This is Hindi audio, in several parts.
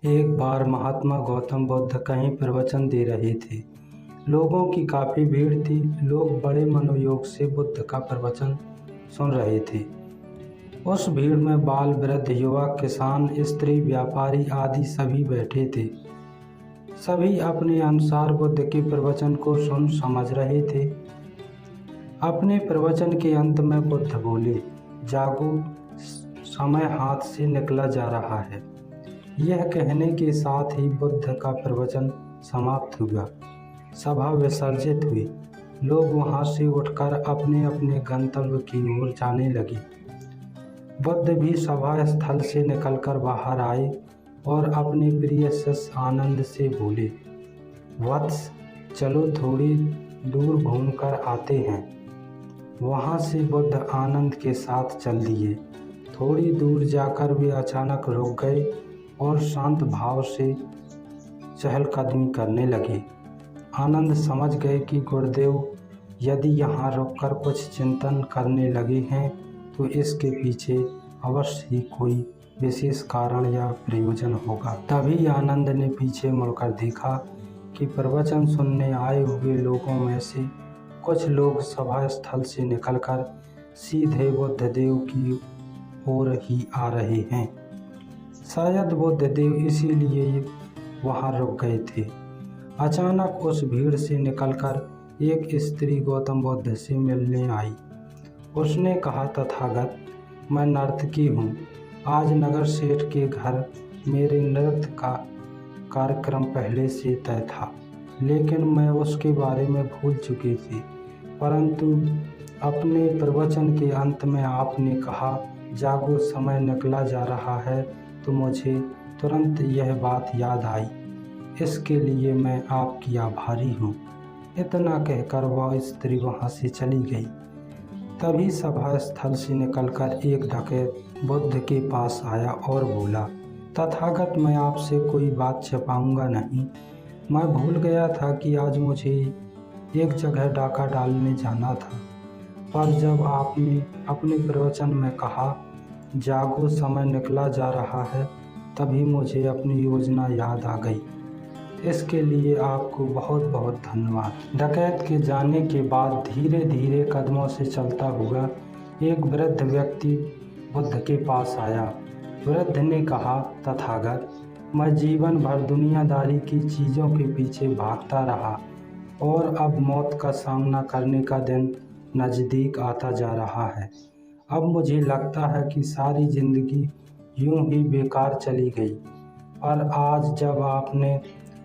एक बार महात्मा गौतम बुद्ध कहीं प्रवचन दे रहे थे। लोगों की काफ़ी भीड़ थी। लोग बड़े मनोयोग से बुद्ध का प्रवचन सुन रहे थे। उस भीड़ में बाल, वृद्ध, युवक, किसान, स्त्री, व्यापारी आदि सभी बैठे थे। सभी अपने अनुसार बुद्ध के प्रवचन को सुन समझ रहे थे। अपने प्रवचन के अंत में बुद्ध बोले, जागो, समय हाथ से निकला जा रहा है। यह कहने के साथ ही बुद्ध का प्रवचन समाप्त हुआ। सभा विसर्जित हुई। लोग वहां से उठकर अपने अपने गंतव्य की ओर जाने लगे। बुद्ध भी सभा स्थल से निकलकर बाहर आए और अपने प्रिय शिष्य आनंद से बोले, वत्स, चलो थोड़ी दूर घूमकर आते हैं। वहां से बुद्ध आनंद के साथ चल दिए। थोड़ी दूर जाकर वे अचानक रुक गए और शांत भाव से चहलकदमी करने लगे। आनंद समझ गए कि गुरुदेव यदि यहाँ रुककर कुछ चिंतन करने लगे हैं तो इसके पीछे अवश्य ही कोई विशेष कारण या प्रयोजन होगा। तभी आनंद ने पीछे मुड़कर देखा कि प्रवचन सुनने आए हुए लोगों में से कुछ लोग सभा स्थल से निकलकर सीधे बुद्धदेव की ओर ही आ रहे हैं। शायद बुद्धदेव इसीलिए वहां रुक गए थे। अचानक उस भीड़ से निकलकर एक स्त्री गौतम बुद्ध से मिलने आई। उसने कहा, तथागत, मैं नर्तकी हूँ। आज नगर सेठ के घर मेरे नृत्य का कार्यक्रम पहले से तय था, लेकिन मैं उसके बारे में भूल चुकी थी। परंतु अपने प्रवचन के अंत में आपने कहा, जागो, समय निकला जा रहा है, तो मुझे तुरंत यह बात याद आई। इसके लिए मैं आपकी आभारी हूँ। इतना कहकर वह स्त्री वहाँ से चली गई। तभी सभा स्थल से निकलकर एक डकैत बुद्ध के पास आया और बोला, तथागत, मैं आपसे कोई बात छिपाऊंगा नहीं। मैं भूल गया था कि आज मुझे एक जगह डाका डालने जाना था, पर जब आपने अपने प्रवचन में कहा, जागो, समय निकला जा रहा है, तभी मुझे अपनी योजना याद आ गई। इसके लिए आपको बहुत बहुत धन्यवाद। डकैत के जाने के बाद धीरे धीरे कदमों से चलता हुआ एक वृद्ध व्यक्ति बुद्ध के पास आया। वृद्ध ने कहा, तथागत, मैं जीवन भर दुनियादारी की चीज़ों के पीछे भागता रहा और अब मौत का सामना करने का दिन नज़दीक आता जा रहा है। अब मुझे लगता है कि सारी जिंदगी यूं ही बेकार चली गई, पर आज जब आपने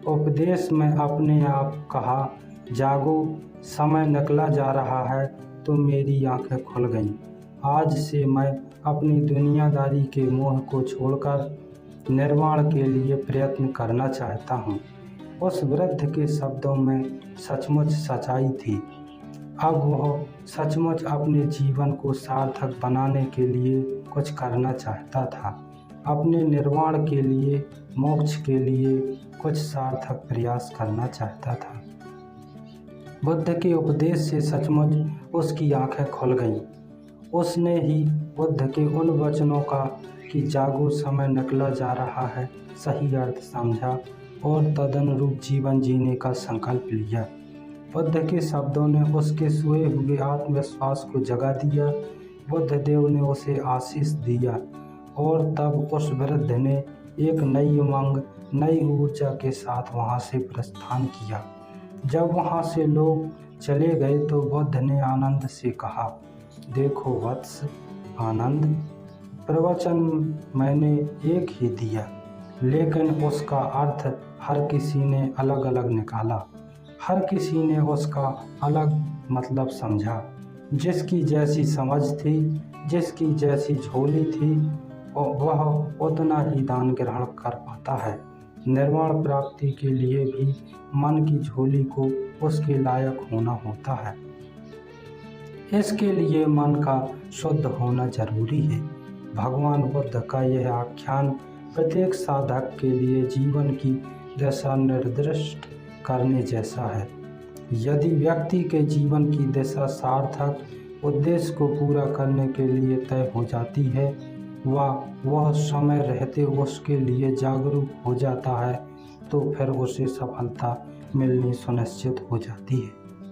उपदेश में अपने आप कहा, जागो, समय निकला जा रहा है, तो मेरी आंखें खुल गईं। आज से मैं अपनी दुनियादारी के मोह को छोड़कर निर्वाण के लिए प्रयत्न करना चाहता हूँ। उस वृद्ध के शब्दों में सचमुच सच्चाई थी। अब वह सचमुच अपने जीवन को सार्थक बनाने के लिए कुछ करना चाहता था। अपने निर्वाण के लिए, मोक्ष के लिए कुछ सार्थक प्रयास करना चाहता था। बुद्ध के उपदेश से सचमुच उसकी आंखें खुल गईं। उसने ही बुद्ध के उन वचनों का कि जागो, समय निकला जा रहा है, सही अर्थ समझा और तदनुरूप जीवन जीने का संकल्प लिया। बुद्ध के शब्दों ने उसके सोए हुए आत्मविश्वास को जगा दिया। बुद्धदेव ने उसे आशीष दिया और तब उस वृद्ध ने एक नई उमंग, नई ऊर्जा के साथ वहां से प्रस्थान किया। जब वहां से लोग चले गए तो बुद्ध ने आनंद से कहा, देखो वत्स आनंद, प्रवचन मैंने एक ही दिया, लेकिन उसका अर्थ हर किसी ने अलग अलग निकाला। हर किसी ने उसका अलग मतलब समझा। जिसकी जैसी समझ थी, जिसकी जैसी झोली थी, वह उतना ही दान ग्रहण कर पाता है। निर्वाण प्राप्ति के लिए भी मन की झोली को उसके लायक होना होता है। इसके लिए मन का शुद्ध होना जरूरी है। भगवान बुद्ध का यह आख्यान प्रत्येक साधक के लिए जीवन की दिशा निर्दिष्ट करने जैसा है। यदि व्यक्ति के जीवन की दिशा सार्थक उद्देश्य को पूरा करने के लिए तय हो जाती है वह समय रहते उसके लिए जागरूक हो जाता है तो फिर उसे सफलता मिलनी सुनिश्चित हो जाती है।